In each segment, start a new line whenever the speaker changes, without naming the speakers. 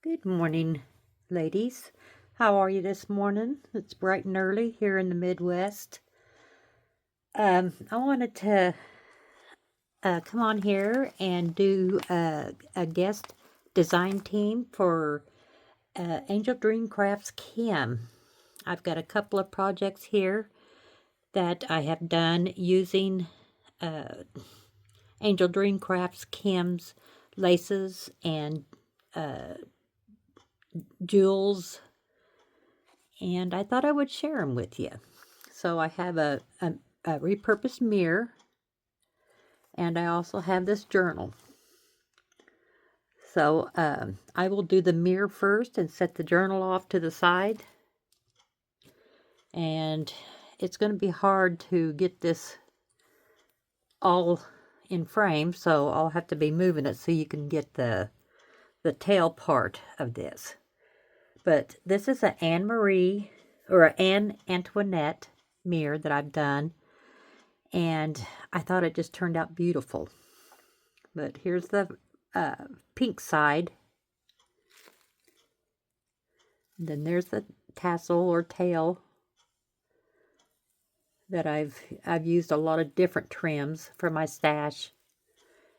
Good morning, ladies. How are you this morning? It's bright and early here in the Midwest. I wanted to come on here and do a guest design team for Angeldreamcrafts Kim. I've got a couple of projects here that I have done using Angeldreamcrafts Kim's laces and jewels, and I thought I would share them with you. So I have a repurposed mirror, and I also have this journal. So I will do the mirror first and set the journal off to the side. And it's going to be hard to get this all in frame, so I'll have to be moving it so you can get the tail part of this. But this is an Anne-Marie or an Anne Antoinette mirror that I've done, and I thought it just turned out beautiful. But here's the pink side. And then there's the tassel or tail that I've used a lot of different trims for my stash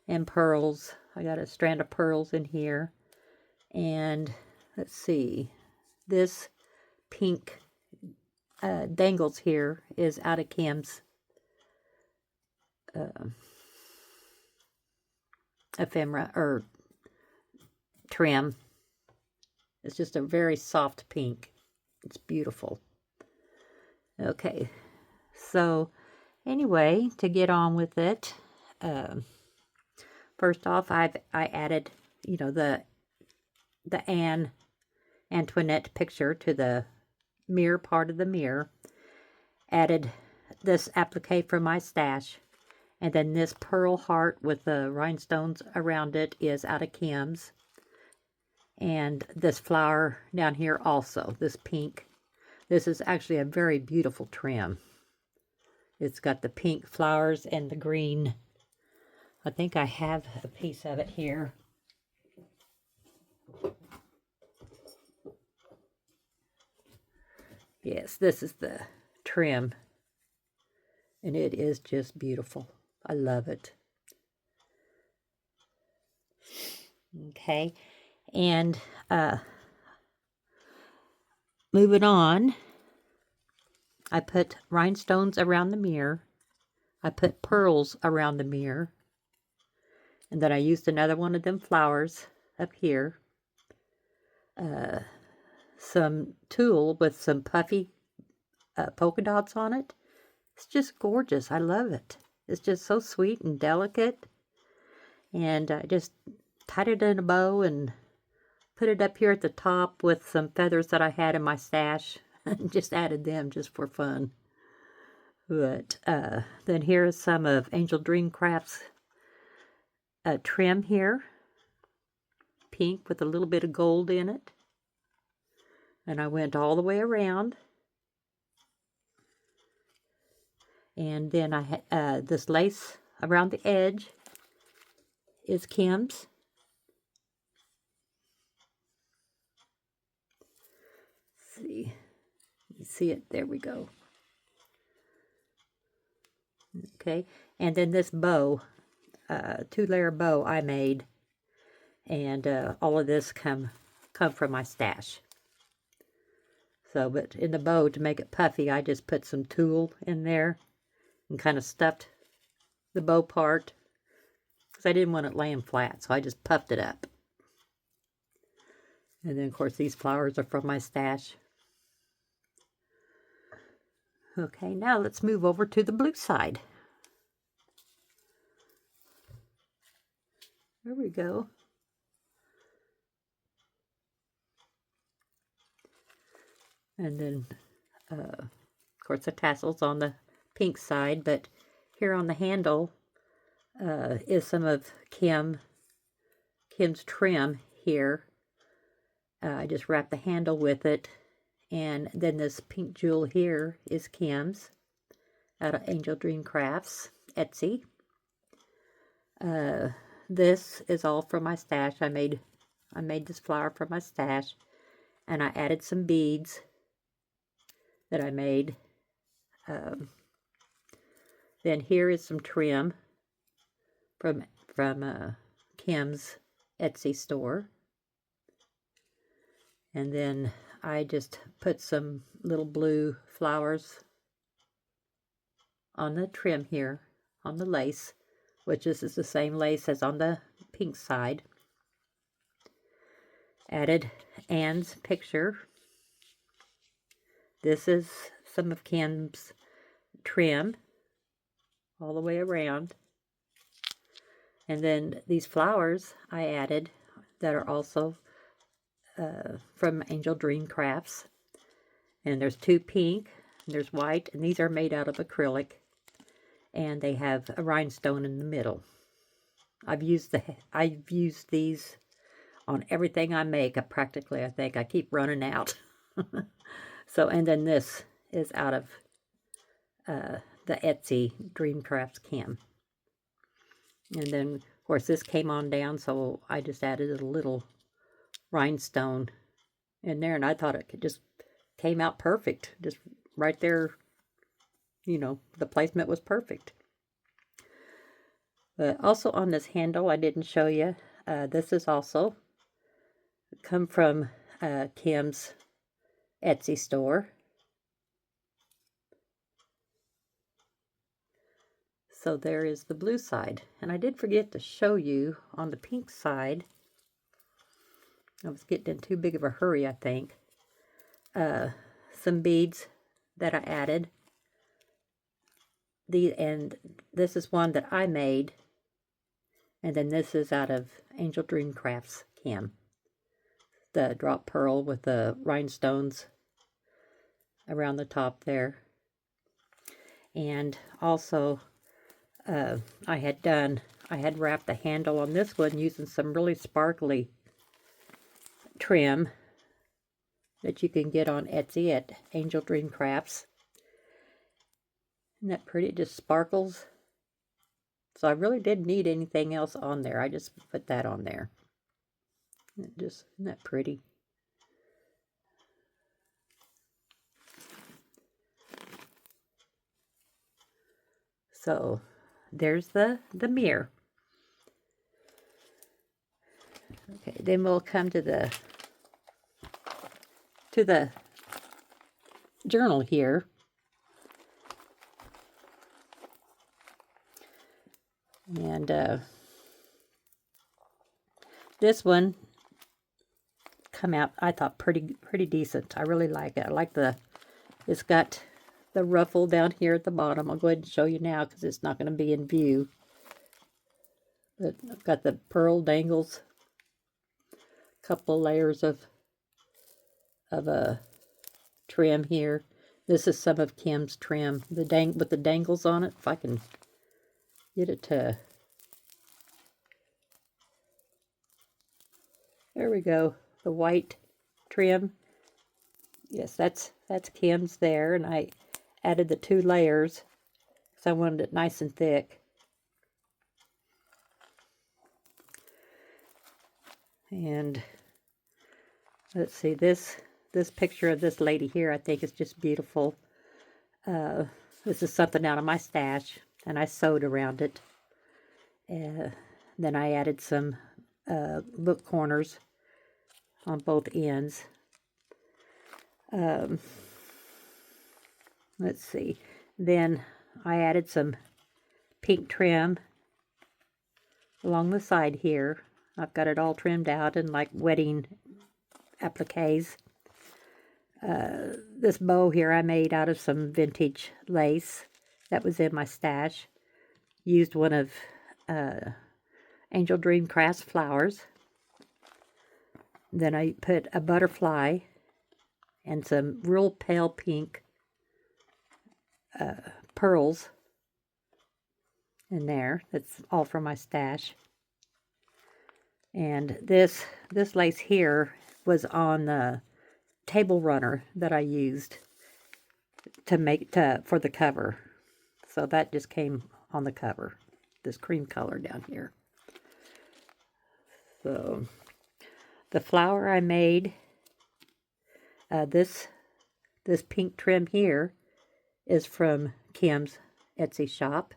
and pearls. I got a strand of pearls in here. And let's see, this pink dangles here is out of Kim's ephemera or trim. It's just a very soft pink. It's beautiful. Okay, so anyway, to get on with it, first off, I added, the Anne Antoinette picture to the mirror part of the mirror. Added this applique from my stash, and then this pearl heart with the rhinestones around it is out of Kim's. And this flower down here also, this pink. This is actually a very beautiful trim. It's got the pink flowers and the green. I think I have a piece of it here. Yes, this is the trim. And it is just beautiful. I love it. Okay, and moving on, I put rhinestones around the mirror. I put pearls around the mirror. And then I used another one of them flowers up here. Some tulle with some puffy polka dots on it. It's just gorgeous. I love it. It's just so sweet and delicate. And I just tied it in a bow and put it up here at the top with some feathers that I had in my stash. And just added them just for fun. But then here is some of Angeldreamcrafts trim here. Pink with a little bit of gold in it. And I went all the way around. And then I had this lace around the edge is Kim's. Let's see. You see it? There we go. Okay. And then this bow, 2-layer bow I made. And all of this come from my stash. So, but in the bow, to make it puffy, I just put some tulle in there and kind of stuffed the bow part because I didn't want it laying flat, so I just puffed it up. And then, of course, these flowers are from my stash. Okay, now let's move over to the blue side. There we go. And then, of course, the tassels on the pink side, but here on the handle is some of Kim's trim here. I just wrapped the handle with it, and then this pink jewel here is Kim's out of Angeldreamcrafts, Etsy. This is all from my stash. I made I made this flower from my stash, and I added some beads that I made. Then here is some trim from Kim's Etsy store. And then I just put some little blue flowers on the trim here, on the lace, which is the same lace as on the pink side. Added Anne's picture. This is some of Kim's trim all the way around. And then these flowers I added that are also from Angeldreamcrafts. And there's two pink, and there's white, and these are made out of acrylic. And they have a rhinestone in the middle. I've used these on everything I make. Practically, I think I keep running out. So, and then this is out of the Etsy Dreamcrafts Kim. And then, of course, this came on down, so I just added a little rhinestone in there, and I thought it just came out perfect. Just right there, you know, the placement was perfect. But also on this handle, I didn't show you. This is also come from Kim's Etsy store. So there is the blue side. And I did forget to show you on the pink side. I was getting in too big of a hurry, I think. Some beads that I added. And this is one that I made. And then this is out of Angeldreamcrafts Kim. The drop pearl with the rhinestones around the top there. And also I had wrapped the handle on this one using some really sparkly trim that you can get on Etsy at Angeldreamcrafts. Isn't that pretty? It just sparkles. So I really didn't need anything else on there. I just put that on there. Isn't that pretty? So there's the mirror. Okay, then we'll come to the journal here. And this one come out, I thought, pretty decent. I really like it. I like it's got the ruffle down here at the bottom. I'll go ahead and show you now because it's not going to be in view. But I've got the pearl dangles, a couple layers of trim here. This is some of Kim's trim, with the dangles on it. If I can get it to, there we go. The white trim. Yes, that's Kim's there, and I added the 2 layers because I wanted it nice and thick. And let's see, this picture of this lady here, I think is just beautiful. This is something out of my stash, and I sewed around it. Then I added some book corners on both ends. Let's see. Then I added some pink trim along the side here. I've got it all trimmed out in like wedding appliques. This bow here I made out of some vintage lace that was in my stash. Used one of Angeldreamcrafts flowers. Then I put a butterfly and some real pale pink pearls in there. That's all from my stash. And this lace here was on the table runner that I used for the cover. So that just came on the cover. This cream color down here. So The flower I made, this pink trim here is from Kim's Etsy shop.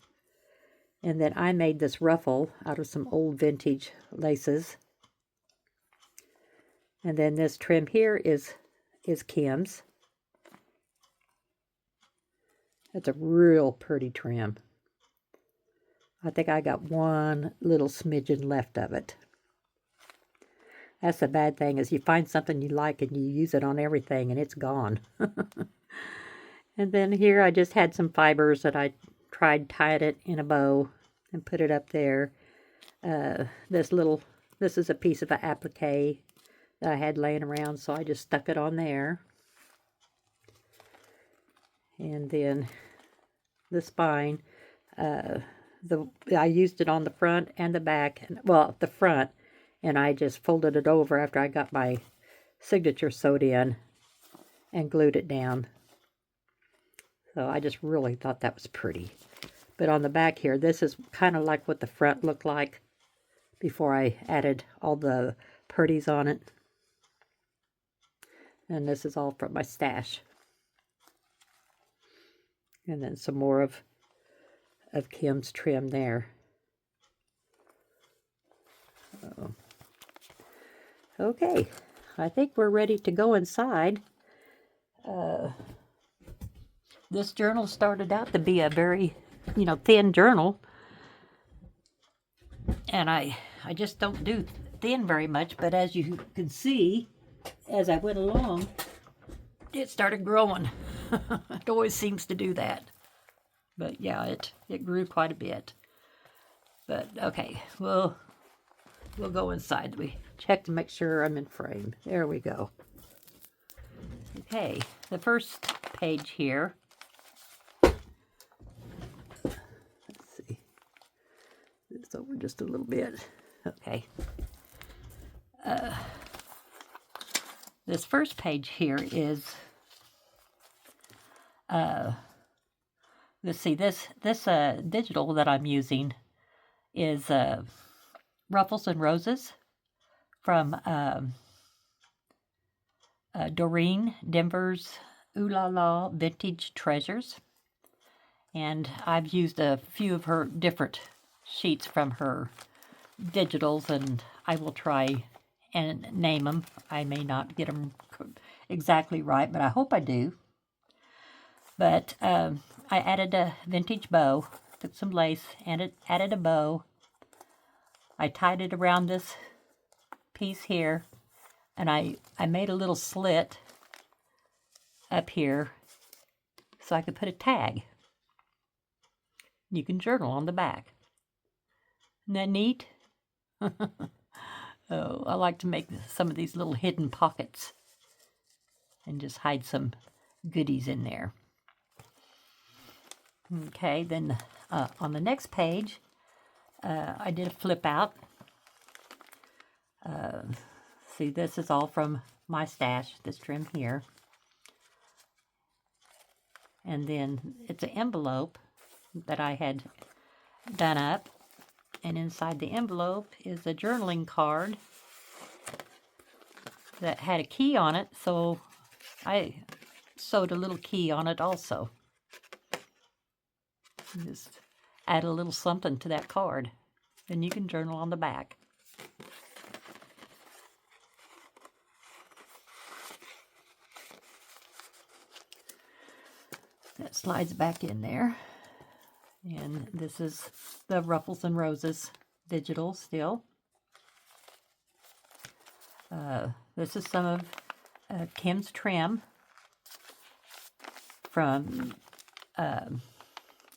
And then I made this ruffle out of some old vintage laces. And then this trim here is Kim's. That's a real pretty trim. I think I got one little smidgen left of it. That's the bad thing, is you find something you like and you use it on everything and it's gone. And then here I just had some fibers that I tried, tied it in a bow and put it up there. This is a piece of an applique that I had laying around, so I just stuck it on there. And then the spine, I used it on the front and the back, well, the front, and I just folded it over after I got my signature sewed in and glued it down. So I just really thought that was pretty. But on the back here, this is kind of like what the front looked like before I added all the purties on it. And this is all from my stash. And then some more of Kim's trim there. Okay, I think we're ready to go inside. This journal started out to be a very, thin journal. And I just don't do thin very much, but as you can see, as I went along, it started growing. It always seems to do that. But yeah, it grew quite a bit. But okay, we'll go inside. We check to make sure I'm in frame. There we go. Okay, the first page here. Let's see. This over just a little bit. Okay. This first page here is let's see, this digital that I'm using is Ruffles and Roses from Doreen, Denver's Oohlala Vintage Treasures. And I've used a few of her different sheets from her digitals, and I will try and name them. I may not get them exactly right, but I hope I do. But I added a vintage bow, took some lace, and added a bow. I tied it around this piece here, and I made a little slit up here so I could put a tag. You can journal on the back. Isn't that neat? Oh, I like to make some of these little hidden pockets and just hide some goodies in there. Okay, then on the next page, I did a flip out. See, this is all from my stash, this trim here. And then it's an envelope that I had done up. And inside the envelope is a journaling card that had a key on it, so I sewed a little key on it also. Just add a little something to that card. Then you can journal on the back. That slides back in there. And this is the Ruffles and Roses digital still. This is some of Kim's trim from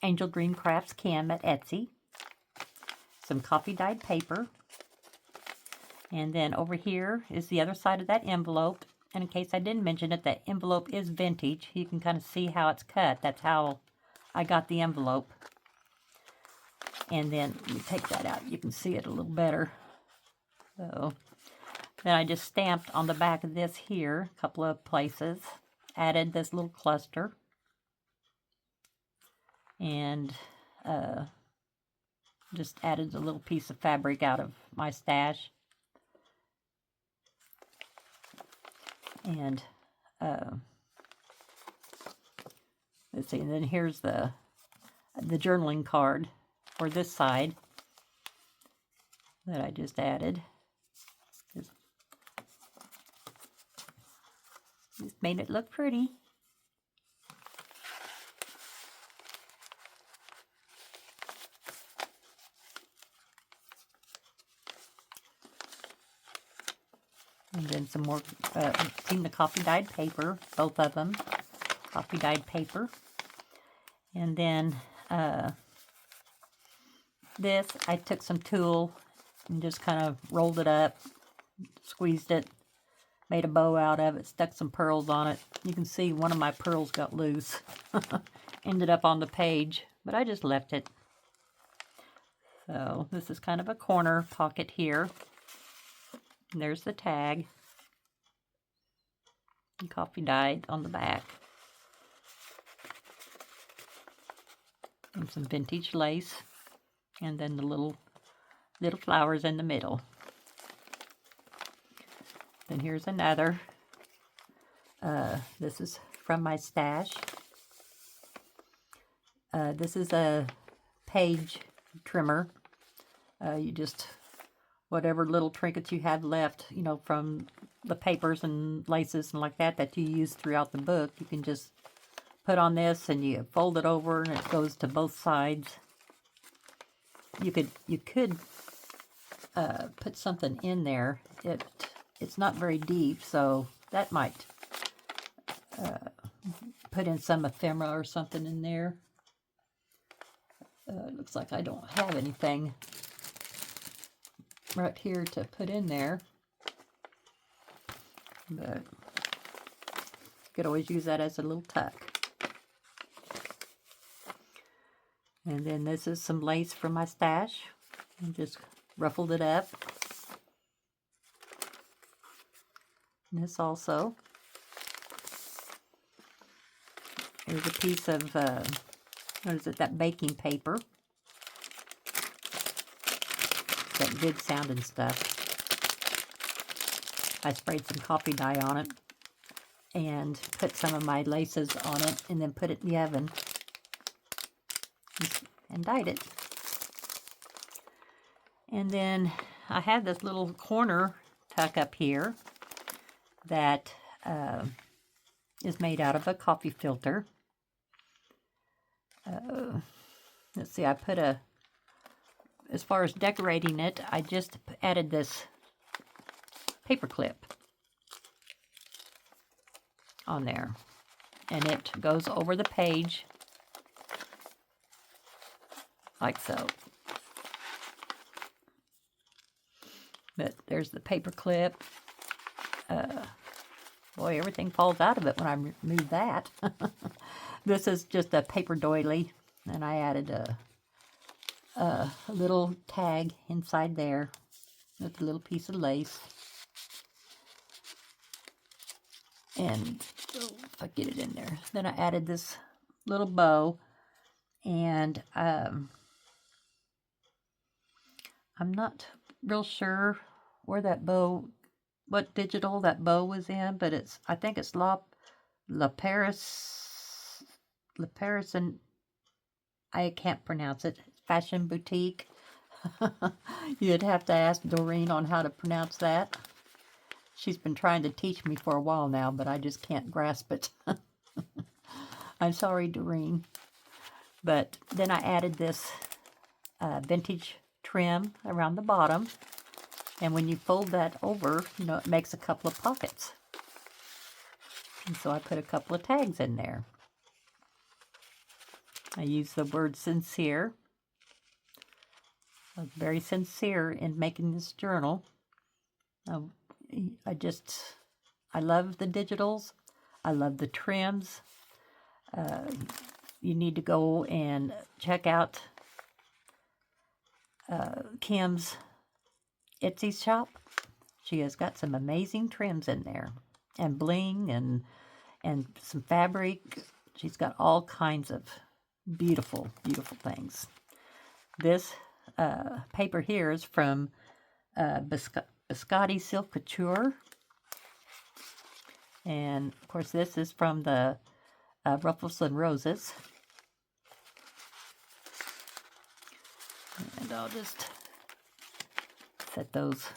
Angeldreamcrafts Kim at Etsy. Some coffee dyed paper. And then over here is the other side of that envelope. And in case I didn't mention it, that envelope is vintage. You can kind of see how it's cut. That's how I got the envelope. And then you take that out, you can see it a little better. So then I just stamped on the back of this here, a couple of places, added this little cluster, and just added a little piece of fabric out of my stash. And let's see, and then here's the journaling card for this side that I just added. Just made it look pretty. And then some more, seen the coffee dyed paper, both of them, coffee dyed paper. And then this, I took some tulle and just kind of rolled it up, squeezed it, made a bow out of it, stuck some pearls on it. You can see one of my pearls got loose, ended up on the page, but I just left it. So this is kind of a corner pocket here. And there's the tag, and coffee dyed on the back. And some vintage lace, and then the little flowers in the middle. Then here's another. This is from my stash. This is a page trimmer. You just, whatever little trinkets you have left, you know, from the papers and laces and like that you use throughout the book, you can just put on this and you fold it over and it goes to both sides. You could put something in there. It's not very deep, so that might put in some ephemera or something in there. Looks like I don't have anything right here to put in there, but you could always use that as a little tuck. And then this is some lace from my stash. I just ruffled it up. And this also. Here's a piece of, what is it, that baking paper. That good sounding stuff. I sprayed some coffee dye on it and put some of my laces on it and then put it in the oven and dyed it. And then I have this little corner tuck up here that is made out of a coffee filter. Let's see, I put as far as decorating it, I just added this paper clip on there. And it goes over the page like so. But there's the paper clip. Boy, everything falls out of it when I remove that. This is just a paper doily, and I added a little tag inside there with a little piece of lace. And if I get it in there, then I added this little bow, and I'm not real sure where that bow, what digital that bow was in, but I think it's La Paris, and I can't pronounce it. Fashion Boutique. You'd have to ask Doreen on how to pronounce that. She's been trying to teach me for a while now, but I just can't grasp it. I'm sorry, Doreen. But then I added this vintage trim around the bottom. And when you fold that over, you know, it makes a couple of pockets. And so I put a couple of tags in there. I use the word sincere. I was very sincere in making this journal. I love the digitals. I love the trims. You need to go and check out Kim's Etsy shop. She has got some amazing trims in there, and bling, and some fabric. She's got all kinds of beautiful, beautiful things. This paper here is from Biscotti Silk Couture, And of course this is from the Ruffles and Roses. And I'll just set those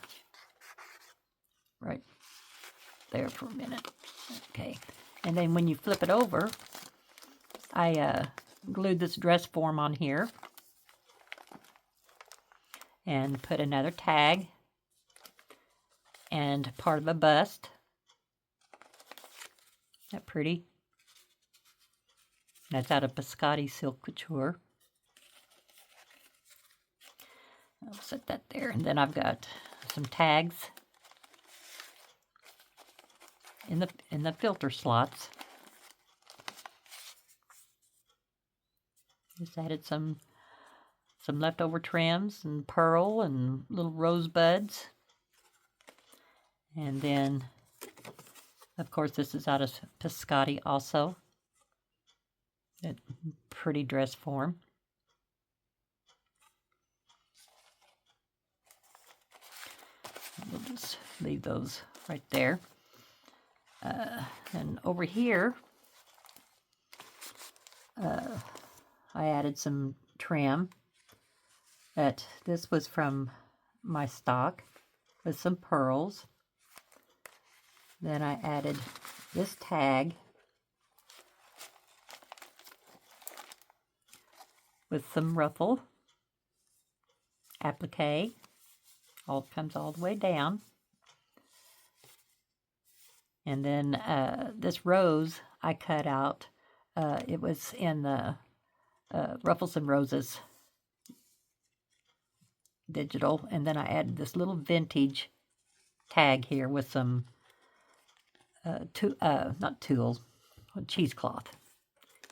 right there for a minute. Okay. And then when you flip it over, I glued this dress form on here and put another tag and part of a bust. Isn't that pretty? That's out of Biscotti Silk Couture. I'll set that there, and then I've got some tags in the filter slots. Just added some leftover trims and pearl and little rosebuds. And then, of course, this is out of Biscotti also. That pretty dress form. We'll just leave those right there. And over here, I added some trim. This was from my stock with some pearls. Then I added this tag with some ruffle applique. All comes all the way down. And then this rose I cut out. It was in the Ruffles and Roses digital. And then I added this little vintage tag here with some not tulle, cheesecloth.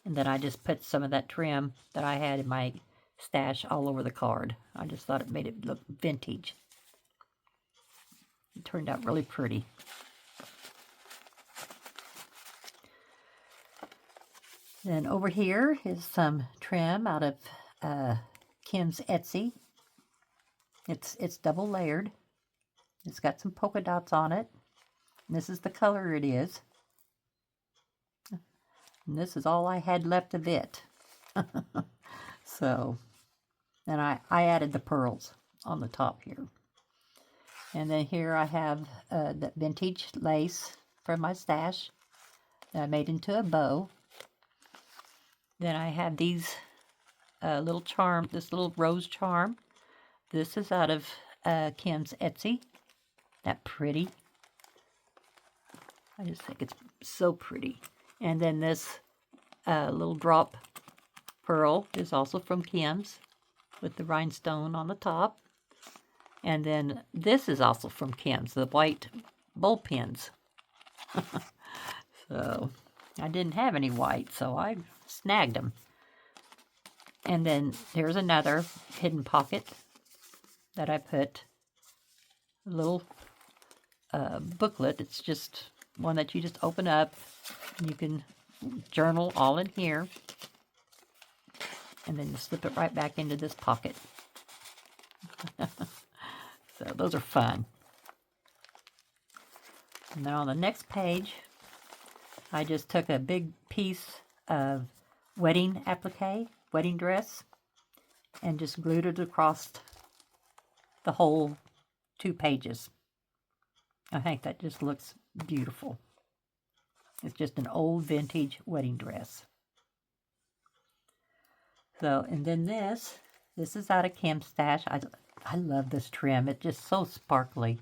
And then I just put some of that trim that I had in my stash all over the card. I just thought it made it look vintage. It turned out really pretty. Then over here is some trim out of Kim's Etsy. It's double layered. It's got some polka dots on it. And this is the color it is. And this is all I had left of it. So, and I added the pearls on the top here. And then here I have the vintage lace from my stash that I made into a bow. Then I have these little charm, this little rose charm. This is out of Kim's Etsy. That pretty. I just think it's so pretty. And then this little drop pearl is also from Kim's with the rhinestone on the top. And then this is also from Kim's, the white bowl pins. So I didn't have any white, so I snagged them. And then there's another hidden pocket that I put a little booklet. It's just one that you just open up and you can journal all in here. And then you slip it right back into this pocket. So those are fun. And then on the next page, I just took a big piece of wedding applique, wedding dress, and just glued it across the whole 2 pages. I think that just looks beautiful. It's just an old vintage wedding dress. So, and then this is out of Kim's stash. I love this trim. It's just so sparkly.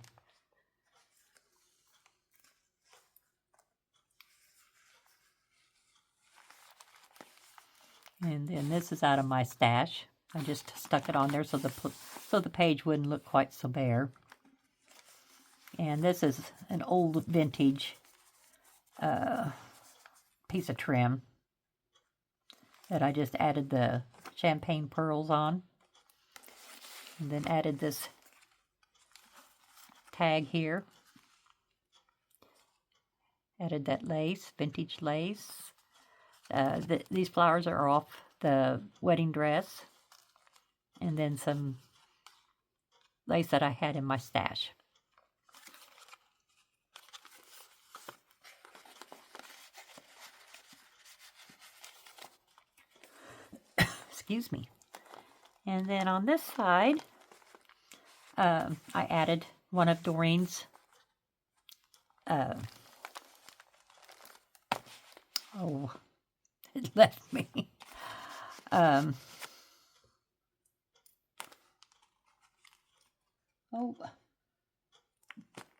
And then this is out of my stash. I just stuck it on there so the page wouldn't look quite so bare. And this is an old vintage piece of trim that I just added the champagne pearls on. And then added this tag here. Added that lace, vintage lace. These flowers are off the wedding dress. And then some lace that I had in my stash. excuse me. And then on this side, I added one of Doreen's oh, it left me. Oh,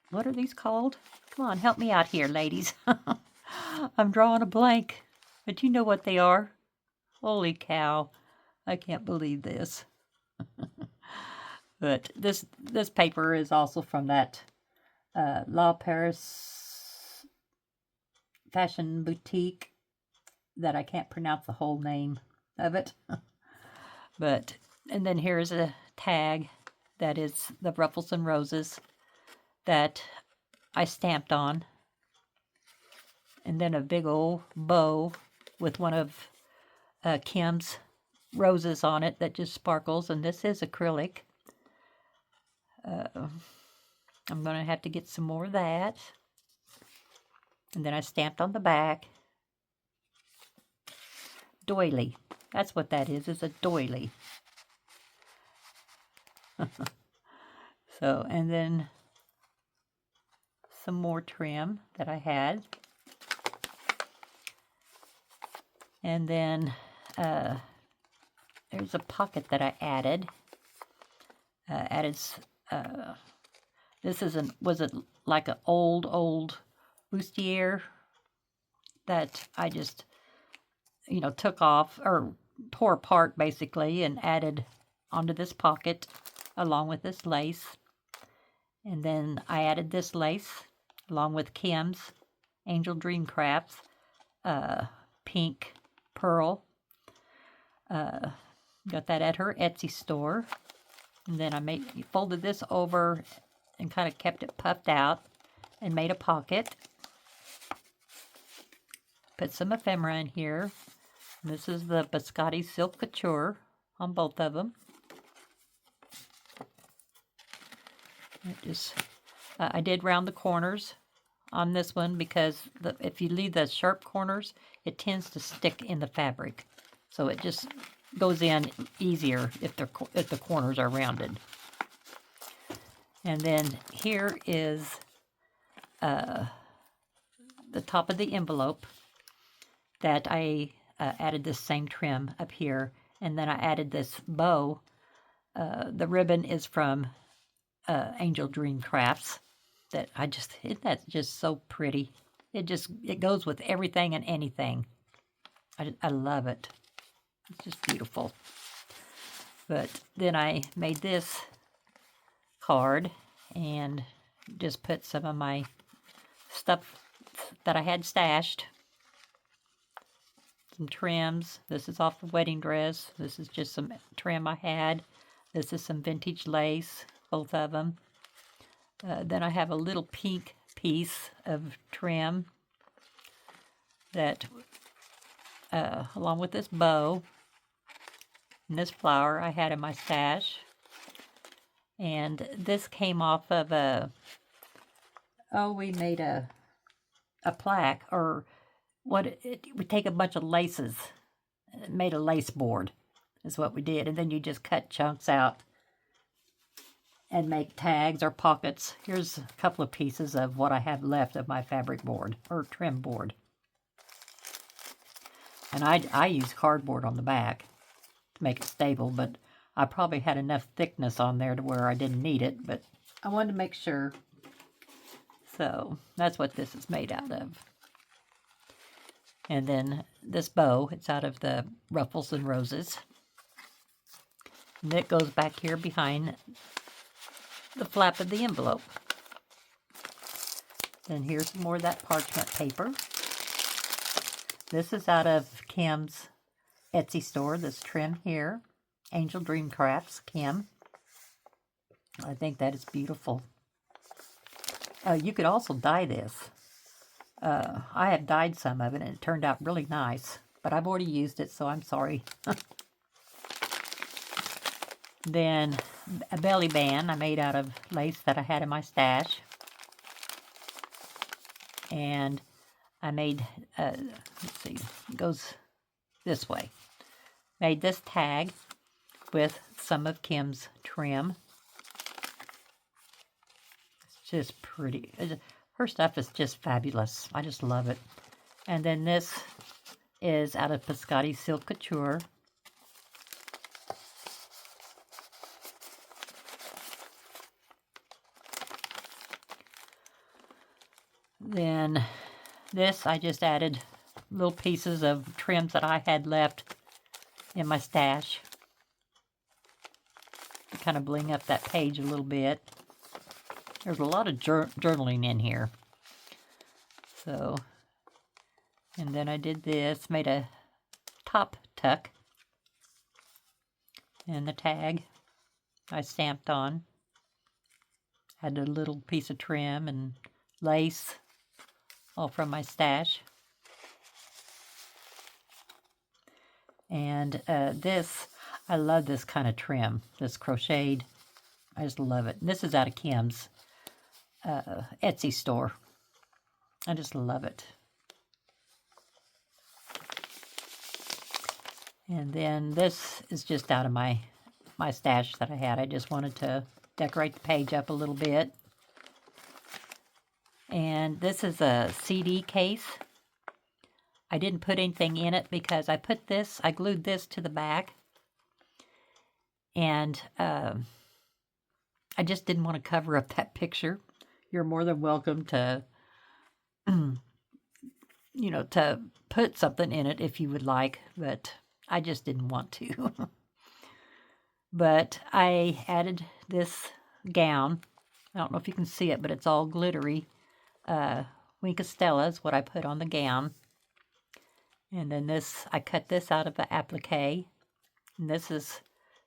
what are these called? Come on, help me out here, ladies. I'm drawing a blank, but you know what they are. Holy cow, I can't believe this. But this paper is also from that La Paris fashion boutique that I can't pronounce the whole name of it. But, and then here's a tag that is the Ruffles and Roses that I stamped on. And then a big old bow with one of Kim's roses on it that just sparkles. And this is acrylic. I'm going to have to get some more of that. And then I stamped on the back. Doily. That's what that is a doily. So, and then some more trim that I had. And then there's a pocket that I added. This was it like an old bustier that I just, took off or tore apart basically and added onto this pocket along with this lace. And then I added this lace along with Kim's Angeldreamcrafts pink pearl. Got that at her Etsy store. And then I folded this over and kind of kept it puffed out and made a pocket. Put some ephemera in here. This is the Biscotti Silk Couture on both of them. I did round the corners on this one because if you leave the sharp corners, it tends to stick in the fabric. So it just goes in easier if the corners are rounded. And then here is the top of the envelope that I added this same trim up here. And then I added this bow. The ribbon is from Angeldreamcrafts. Isn't that just so pretty? It goes with everything and anything. I love it. It's just beautiful. But then I made this card and just put some of my stuff that I had stashed. Some trims. This is off the wedding dress. This is just some trim I had. This is some vintage lace, both of them. Then I have a little pink piece of trim that, along with this bow and this flower I had in my stash. And this came off of we made a plaque, or we take a bunch of laces, made a lace board is what we did. And then you just cut chunks out and make tags or pockets. Here's a couple of pieces of what I have left of my fabric board or trim board. And I use cardboard on the back to make it stable, but I probably had enough thickness on there to where I didn't need it, but I wanted to make sure. So that's what this is made out of. And then this bow, it's out of the Ruffles and Roses. And it goes back here behind the flap of the envelope. Then here's more of that parchment paper. This is out of Kim's Etsy store, this trim here. Angeldreamcrafts, Kim. I think that is beautiful. You could also dye this. I have dyed some of it and it turned out really nice, but I've already used it, so I'm sorry. Then a belly band I made out of lace that I had in my stash. And I made, let's see, it goes this way. made this tag with some of Kim's trim. It's just pretty. Her stuff is just fabulous. I just love it. And then this is out of Piscotty Silk Couture. Then this, I just added little pieces of trims that I had left in my stash to kind of bling up that page a little bit. There's a lot of journaling in here. So, and then I did this, made a top tuck, and the tag I stamped on. Had a little piece of trim and lace, all from my stash. And this, I love this kind of trim, this crocheted. I just love it. And this is out of Kim's Etsy store. I just love it. And then this is just out of my stash that I had. I just wanted to decorate the page up a little bit. And this is a CD case. I didn't put anything in it because I glued this to the back. And I just didn't want to cover up that picture. You're more than welcome to, to put something in it if you would like, but I just didn't want to. But I added this gown. I don't know if you can see it, but it's all glittery. Winkostella is what I put on the gown. And then this, I cut this out of the applique. And this is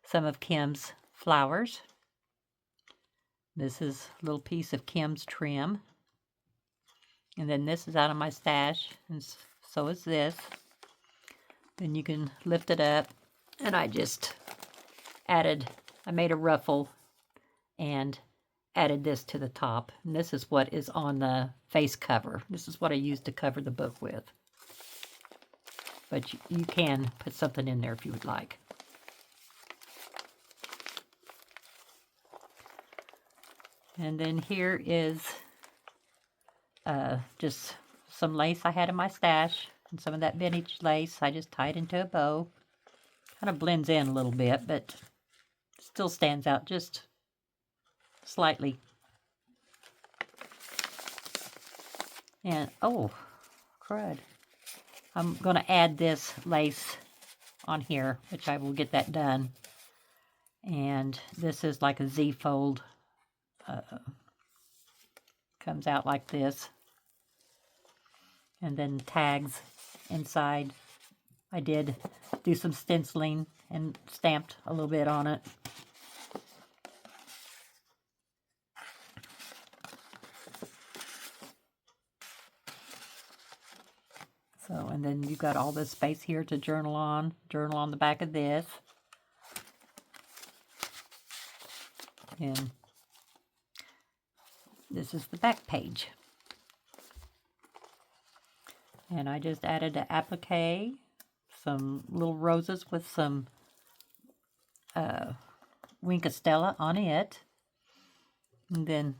some of Kim's flowers. This is a little piece of Kim's trim. And then this is out of my stash, and so is this. Then you can lift it up, and I made a ruffle and added this to the top. And this is what is on the face cover. This is what I used to cover the book with. But you can put something in there if you would like. And then here is just some lace I had in my stash. And some of that vintage lace I just tied into a bow. Kind of blends in a little bit, but still stands out just slightly. And, oh, crud. I'm going to add this lace on here, which I will get that done. And this is like a Z-fold. Comes out like this. And then tags inside. I did do some stenciling and stamped a little bit on it. So, and then you've got all this space here to journal on the back of this. And this is the back page. And I just added an applique, some little roses with some Winkostella on it. And then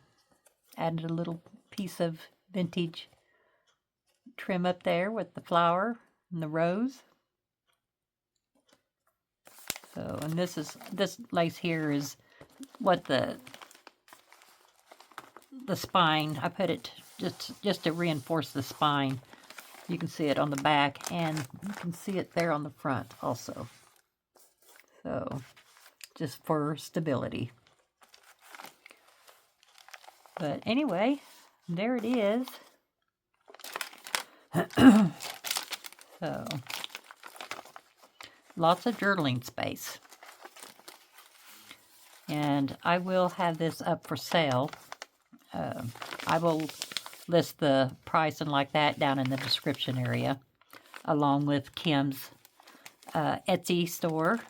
added a little piece of vintage trim up there with the flower and the rose. So, and this lace here is what the spine, I put it just to reinforce the spine. You can see it on the back, and you can see it there on the front also. So, just for stability. But anyway, there it is. So, lots of journaling space. And I will have this up for sale. I will list the price and like that down in the description area, along with Kim's Etsy store,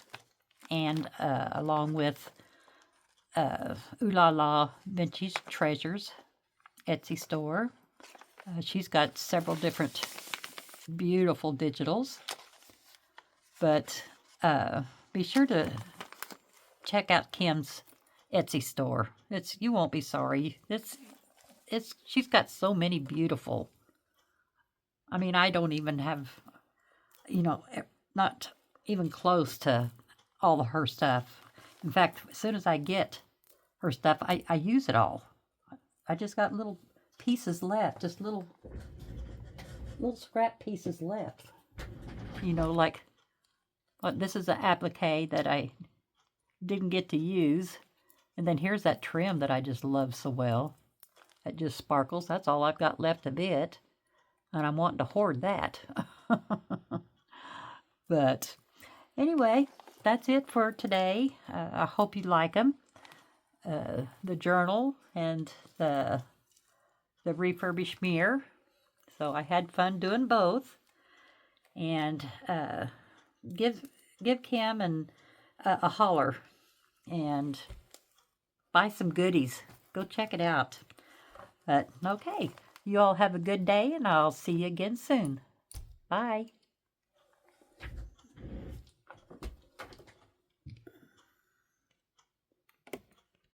and along with Oohlala Vintage Treasures Etsy store. She's got several different beautiful digitals, but be sure to check out Kim's Etsy store. You won't be sorry. She's got so many beautiful. I mean, I don't even have, not even close to all of her stuff. In fact, as soon as I get her stuff, I use it all. I just got little pieces left, just little scrap pieces left. Like this is an applique that I didn't get to use. And then here's that trim that I just love so well. It just sparkles. That's all I've got left of it. And I'm wanting to hoard that. But anyway, that's it for today. I hope you like them. The journal and the refurbished mirror. So I had fun doing both. And give Kim and a holler and buy some goodies. Go check it out. But okay, you all have a good day, and I'll see you again soon. Bye.